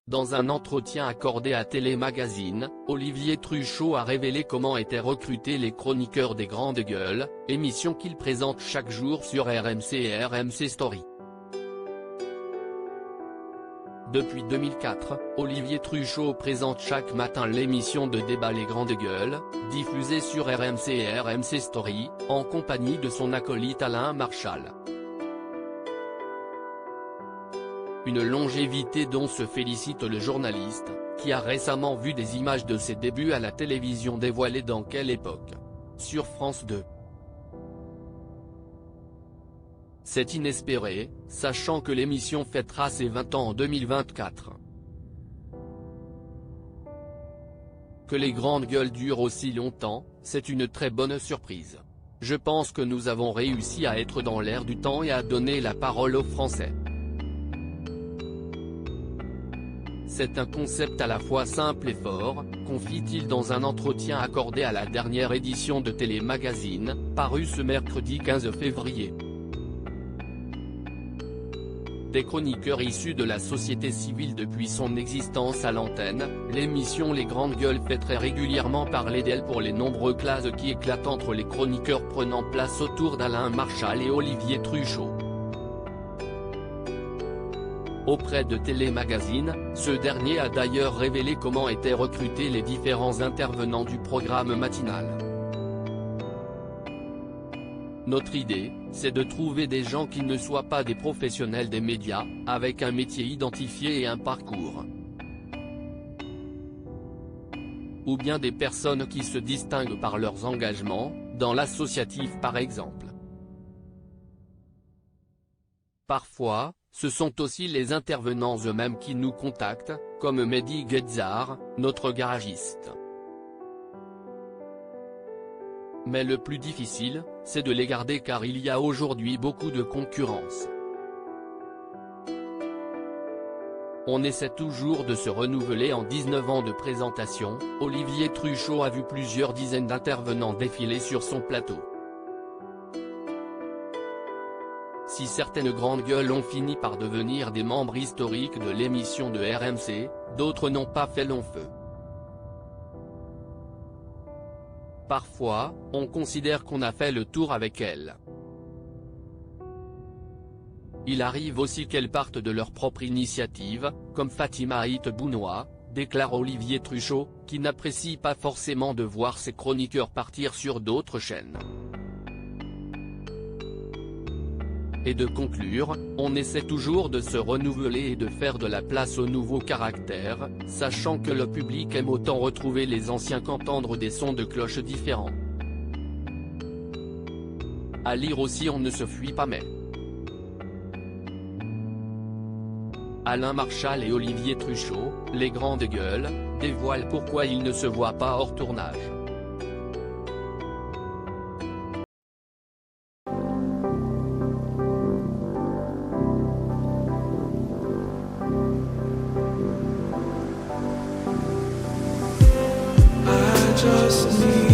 Dans un entretien accordé à Télémagazine, Olivier Truchot a révélé comment étaient recrutés les chroniqueurs des Grandes Gueules, émission qu'il présente chaque jour sur RMC et RMC Story. Depuis 2004, Olivier Truchot présente chaque matin l'émission de débat Les Grandes Gueules, diffusée sur RMC et RMC Story, en compagnie de son acolyte Alain Marchal. Une longévité dont se félicite le journaliste, qui a récemment vu des images de ses débuts à la télévision dévoilées dans Quelle époque ? Sur France 2. C'est inespéré, sachant que l'émission fêtera ses 20 ans en 2024. Que les Grandes Gueules durent aussi longtemps, c'est une très bonne surprise. Je pense que nous avons réussi à être dans l'air du temps et à donner la parole aux Français. C'est un concept à la fois simple et fort, confie-t-il dans un entretien accordé à la dernière édition de Télémagazine, paru ce mercredi 15 février. Des chroniqueurs issus de la société civile depuis son existence à l'antenne, l'émission Les Grandes Gueules fait très régulièrement parler d'elle pour les nombreux clashs qui éclatent entre les chroniqueurs prenant place autour d'Alain Marchal et Olivier Truchot. Auprès de Télémagazine, ce dernier a d'ailleurs révélé comment étaient recrutés les différents intervenants du programme matinal. Notre idée, c'est de trouver des gens qui ne soient pas des professionnels des médias, avec un métier identifié et un parcours. Ou bien des personnes qui se distinguent par leurs engagements, dans l'associatif par exemple. Parfois, ce sont aussi les intervenants eux-mêmes qui nous contactent, comme Mehdi Guedzar, notre garagiste. Mais le plus difficile, c'est de les garder car il y a aujourd'hui beaucoup de concurrence. On essaie toujours de se renouveler. En 19 ans de présentation, Olivier Truchot a vu plusieurs dizaines d'intervenants défiler sur son plateau. Si certaines grandes gueules ont fini par devenir des membres historiques de l'émission de RMC, d'autres n'ont pas fait long feu. Parfois, on considère qu'on a fait le tour avec elles. Il arrive aussi qu'elles partent de leur propre initiative, comme Fatima Haït Bounoua, déclare Olivier Truchot, qui n'apprécie pas forcément de voir ses chroniqueurs partir sur d'autres chaînes. Et de conclure, on essaie toujours de se renouveler et de faire de la place aux nouveaux caractères, sachant que le public aime autant retrouver les anciens qu'entendre des sons de cloche différents. À lire aussi On ne se fuit pas mais. Alain Marchal et Olivier Truchot, les Grandes Gueules, dévoilent pourquoi ils ne se voient pas hors tournage. Just need